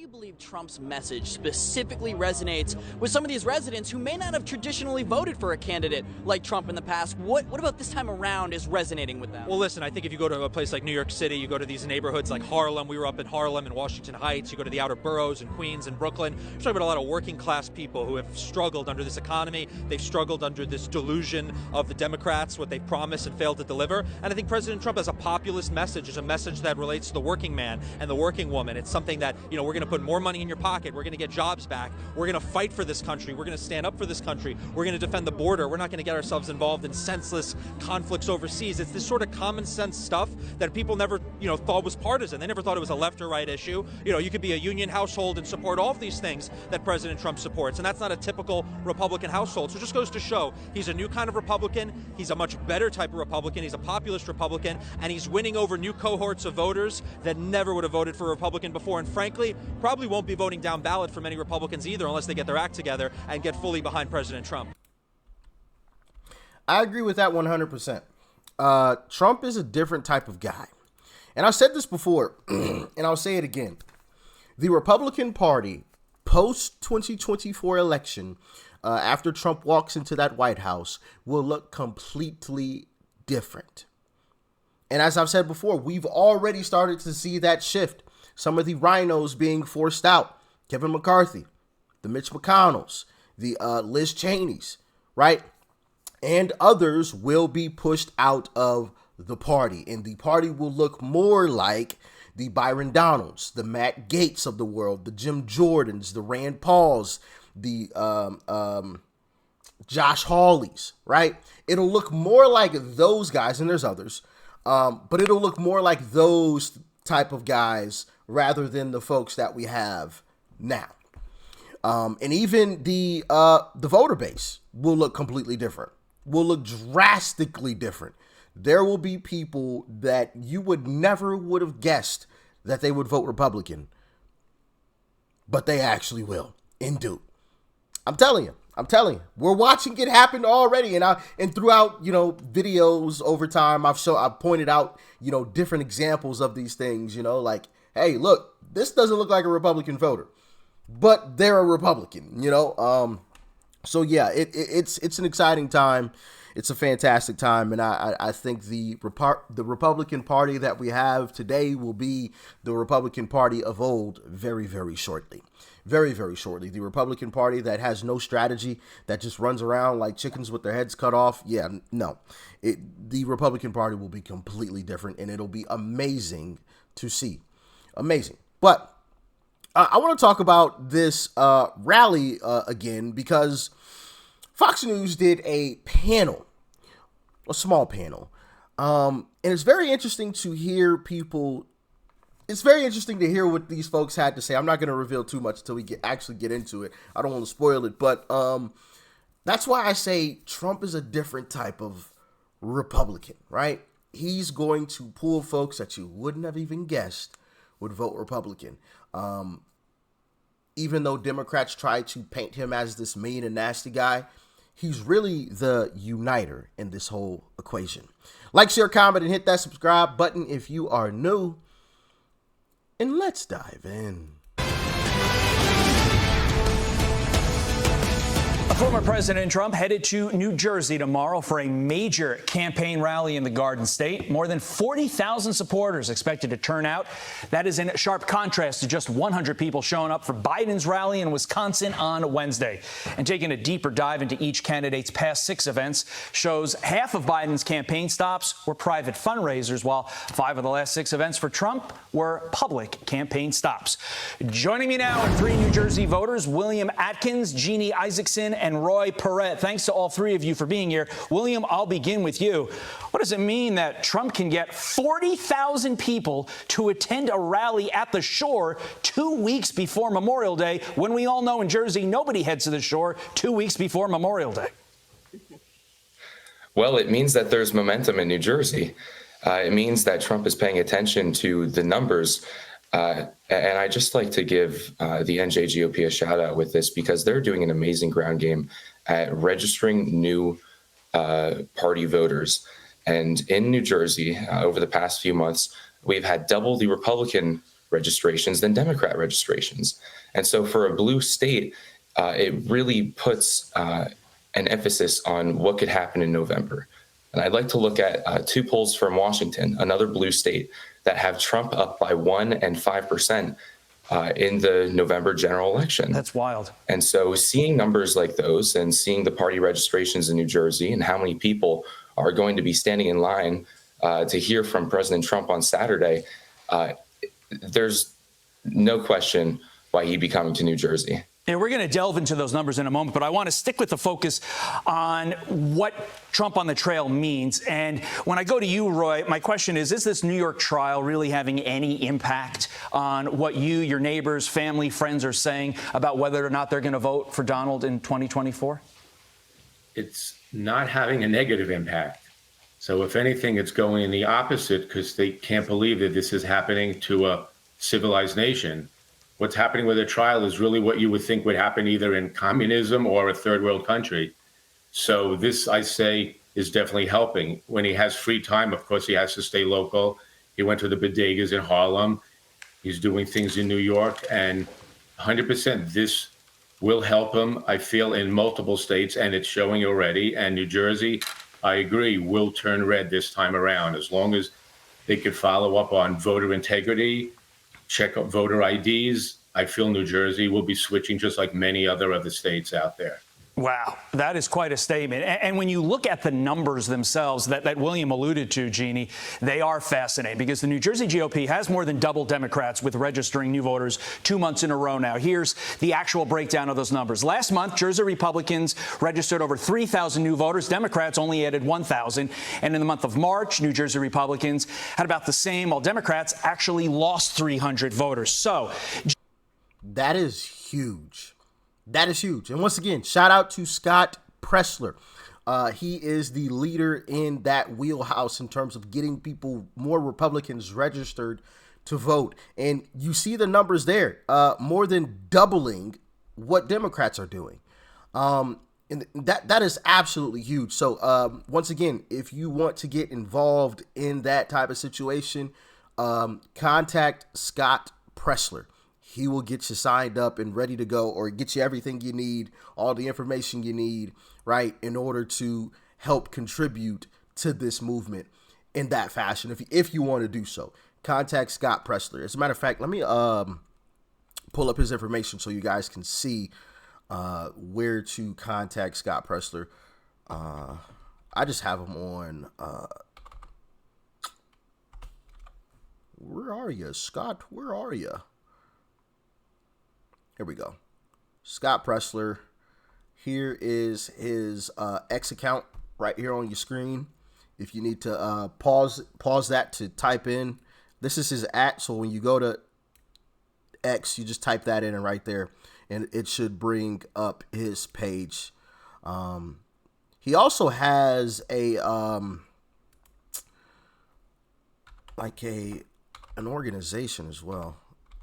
do you believe Trump's message specifically resonates with some of these residents who may not have traditionally voted for a candidate like Trump in the past? What about this time around is resonating with them? Well, listen, I think if you go to a place like New York City, you go to these neighborhoods like Harlem, we were up in Harlem and Washington Heights, you go to the outer boroughs in Queens and Brooklyn, you're talking about a lot of working class people who have struggled under this economy, they've struggled under this delusion of the Democrats, what they promised and failed to deliver, and I think President Trump has a populist message. It's a message that relates to the working man and the working woman. It's something that, we're going to put more money in your pocket. We're going to get jobs back. We're going to fight for this country. We're going to stand up for this country. We're going to defend the border. We're not going to get ourselves involved in senseless conflicts overseas. It's this sort of common sense stuff that people never, thought was partisan. They never thought it was a left or right issue. You could be a union household and support all of these things that President Trump supports. And that's not a typical Republican household. So it just goes to show he's a new kind of Republican. He's a much better type of Republican. He's a populist Republican. And he's winning over new cohorts of voters that never would have voted for a Republican before. And frankly, probably won't be voting down ballot for many Republicans either unless they get their act together and get fully behind President Trump. I agree with that 100%. Trump is a different type of guy. And I've said this before, and I'll say it again. The Republican Party, post-2024 election, after Trump walks into that White House, will look completely different. And as I've said before, we've already started to see that shift. Some of the rhinos being forced out. Kevin McCarthy, the Mitch McConnells, the Liz Cheneys, right? And others will be pushed out of the party. And the party will look more like the Byron Donalds, the Matt Gaetz of the world, the Jim Jordans, the Rand Pauls, the Josh Hawleys, right? It'll look more like those guys, and there's others, but it'll look more like those type of guys rather than the folks that we have now. And even the voter base will look completely different, will look drastically different. There will be people that you never would have guessed that they would vote Republican, but they actually will and do. I'm telling you, we're watching it happen already. And throughout, videos over time, I've pointed out, different examples of these things, like, hey, look, this doesn't look like a Republican voter, but they're a Republican, So yeah, it's an exciting time. It's a fantastic time, and I think the Republican Party that we have today will be the Republican Party of old very, very shortly. Very, very shortly. The Republican Party that has no strategy, that just runs around like chickens with their heads cut off. Yeah, no. The Republican Party will be completely different, and it'll be amazing to see. Amazing. But I want to talk about this rally again because Fox News did a panel, a small panel, and it's very interesting to hear people. It's very interesting to hear what these folks had to say. I'm not going to reveal too much until we actually get into it. I don't want to spoil it, but that's why I say Trump is a different type of Republican, right? He's going to pull folks that you wouldn't have even guessed would vote Republican. Even though Democrats try to paint him as this mean and nasty guy, he's really the uniter in this whole equation. Like, share, comment, and hit that subscribe button if you are new. And let's dive in. Former President Trump headed to New Jersey tomorrow for a major campaign rally in the Garden State. More than 40,000 supporters expected to turn out. That is in sharp contrast to just 100 people showing up for Biden's rally in Wisconsin on Wednesday. And taking a deeper dive into each candidate's past 6 events shows half of Biden's campaign stops were private fundraisers, while 5 of the last 6 events for Trump were public campaign stops. Joining me now are 3 New Jersey voters, William Atkins, Jeannie Isaacson, and Roy Perret. Thanks to all 3 of you for being here. William, I'll begin with you. What does it mean that Trump can get 40,000 people to attend a rally at the shore 2 weeks before Memorial Day, when we all know in Jersey nobody heads to the shore 2 weeks before Memorial Day? Well, it means that there's momentum in New Jersey. It means that Trump is paying attention to the numbers. And I just like to give the NJGOP a shout out with this, because they're doing an amazing ground game at registering new party voters. And in New Jersey, over the past few months, we've had double the Republican registrations than Democrat registrations. And so for a blue state, it really puts an emphasis on what could happen in November. And I'd like to look at two polls from Washington, another blue state, that have Trump up by 1% and 5% in the November general election. That's wild. And so seeing numbers like those and seeing the party registrations in New Jersey and how many people are going to be standing in line to hear from President Trump on Saturday, there's no question why he'd be coming to New Jersey. And we're going to delve into those numbers in a moment, but I want to stick with the focus on what Trump on the trail means. And when I go to you, Roy, my question is this New York trial really having any impact on what you, your neighbors, family, friends are saying about whether or not they're going to vote for Donald in 2024? It's not having a negative impact. So if anything, it's going in the opposite because they can't believe that this is happening to a civilized nation. What's happening with a trial is really what you would think would happen either in communism or a third world country. So this, I say, is definitely helping. When he has free time, of course, he has to stay local. He went to the bodegas in Harlem. He's doing things in New York, and 100% this will help him, I feel, in multiple states, and it's showing already. And New Jersey, I agree, will turn red this time around, as long as they could follow up on voter integrity, check out voter IDs. I feel New Jersey will be switching just like many other states out there. Wow, that is quite a statement. And when you look at the numbers themselves that William alluded to, Jeannie, they are fascinating because the New Jersey GOP has more than double Democrats with registering new voters 2 months in a row now. Here's the actual breakdown of those numbers. Last month, Jersey Republicans registered over 3,000 new voters. Democrats only added 1,000. And in the month of March, New Jersey Republicans had about the same, while Democrats actually lost 300 voters. So that is huge. That is huge. And once again, shout out to Scott Pressler. He is the leader in that wheelhouse in terms of getting people, more Republicans registered to vote. And you see the numbers there, more than doubling what Democrats are doing. And that is absolutely huge. So once again, if you want to get involved in that type of situation, contact Scott Pressler. He will get you signed up and ready to go, or get you everything you need, all the information you need, right, in order to help contribute to this movement in that fashion. If you want to do so, contact Scott Pressler. As a matter of fact, let me pull up his information so you guys can see where to contact Scott Pressler. I just have him on. Where are you, Scott? Where are you? Here we go. Scott Pressler. Here is his X account right here on your screen. If you need to pause that to type in. This is his @ so when you go to X, you just type that in and right there, and it should bring up his page. He also has a an organization as well.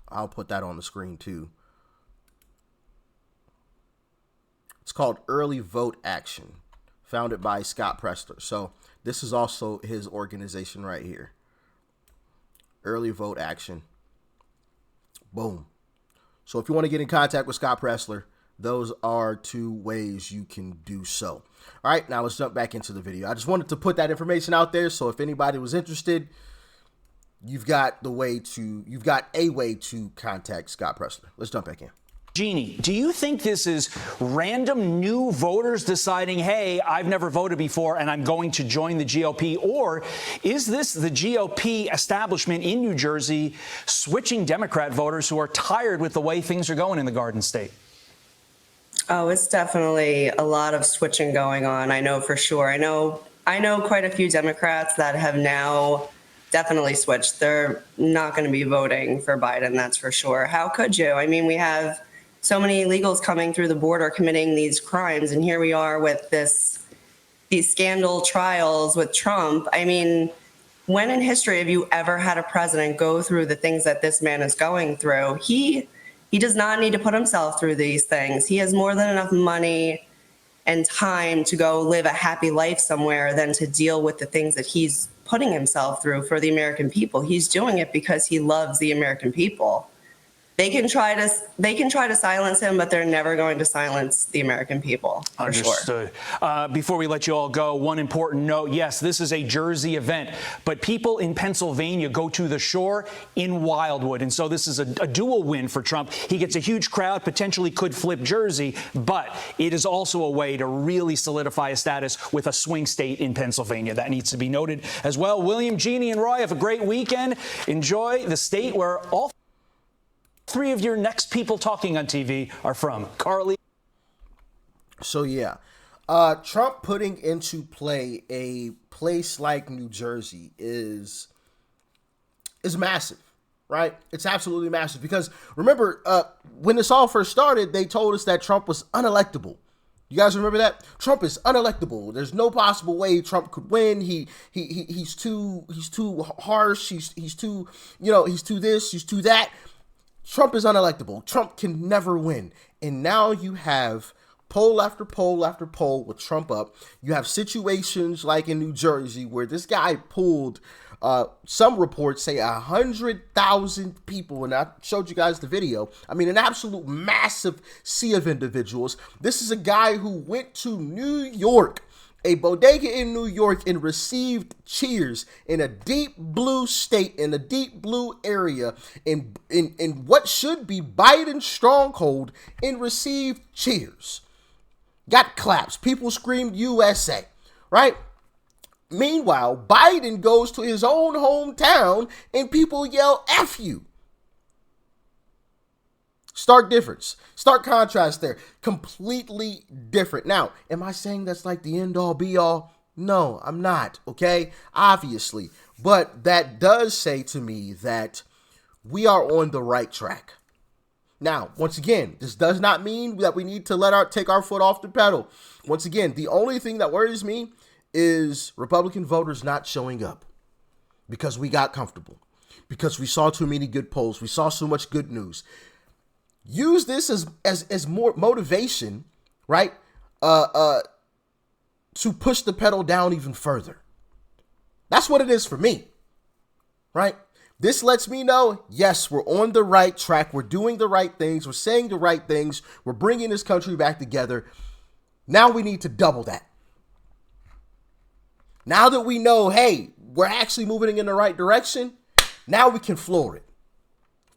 I'll put that on the screen too. It's called Early Vote Action, founded by Scott Pressler. So this is also his organization right here. Early Vote Action. Boom. So if you want to get in contact with Scott Pressler, those are 2 ways you can do so. All right, now let's jump back into the video. I just wanted to put that information out there, so if anybody was interested, you've got a way to contact Scott Pressler. Let's jump back in. Jeannie, do you think this is random new voters deciding, hey, I've never voted before and I'm going to join the GOP? Or is this the GOP establishment in New Jersey switching Democrat voters who are tired with the way things are going in the Garden State? Oh, it's definitely a lot of switching going on. I know for sure. I know quite a few Democrats that have now definitely switched. They're not going to be voting for Biden, that's for sure. How could you? I mean, we have so many illegals coming through the border committing these crimes, and here we are with these scandal trials with Trump. I mean, when in history have you ever had a president go through the things that this man is going through? He does not need to put himself through these things. He has more than enough money and time to go live a happy life somewhere than to deal with the things that he's putting himself through for the American people. He's doing it because he loves the American people. They can try to silence him, but they're never going to silence the American people. For sure. Understood. Before we let you all go, one important note. Yes, this is a Jersey event, but people in Pennsylvania go to the shore in Wildwood. And so this is a dual win for Trump. He gets a huge crowd, potentially could flip Jersey, but it is also a way to really solidify a status with a swing state in Pennsylvania. That needs to be noted as well. William, Jeannie, and Roy, have a great weekend. Enjoy the state where all three of your next people talking on TV are from. Carly. So yeah, Trump putting into play a place like New Jersey is massive, right? It's absolutely massive because remember, when this all first started, they told us that Trump was unelectable. You guys remember that? Trump is unelectable. There's no possible way Trump could win. He's too harsh. He's too, he's too this, he's too that. Trump is unelectable. Trump can never win. And now you have poll after poll after poll with Trump up. You have situations like in New Jersey where this guy pulled, some reports say 100,000 people. And I showed you guys the video. I mean, an absolute massive sea of individuals. This is a guy who went to New York, a bodega in New York, and received cheers in a deep blue state, in a deep blue area, in what should be Biden's stronghold, and received cheers. Got claps. People screamed USA, right? Meanwhile, Biden goes to his own hometown and people yell F you. Stark difference, stark contrast there, completely different. Now, am I saying that's like the end all be all? No, I'm not, okay? Obviously, but that does say to me that we are on the right track. Now, once again, this does not mean that we need to take our foot off the pedal. Once again, the only thing that worries me is Republican voters not showing up because we got comfortable, because we saw too many good polls, we saw so much good news. Use this as more motivation, right? To push the pedal down even further. That's what it is for me, right? This lets me know, yes, we're on the right track. We're doing the right things. We're saying the right things. We're bringing this country back together. Now we need to double that. Now that we know, hey, we're actually moving in the right direction, now we can floor it.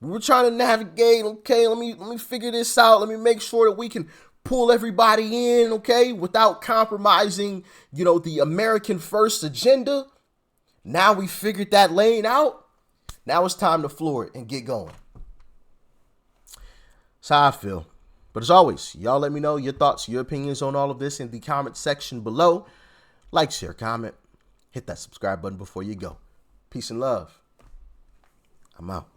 We're trying to navigate, okay, let me figure this out. Let me make sure that we can pull everybody in, okay, without compromising, the American first agenda. Now we figured that lane out. Now it's time to floor it and get going. That's how I feel. But as always, y'all let me know your thoughts, your opinions on all of this in the comment section below. Like, share, comment. Hit that subscribe button before you go. Peace and love. I'm out.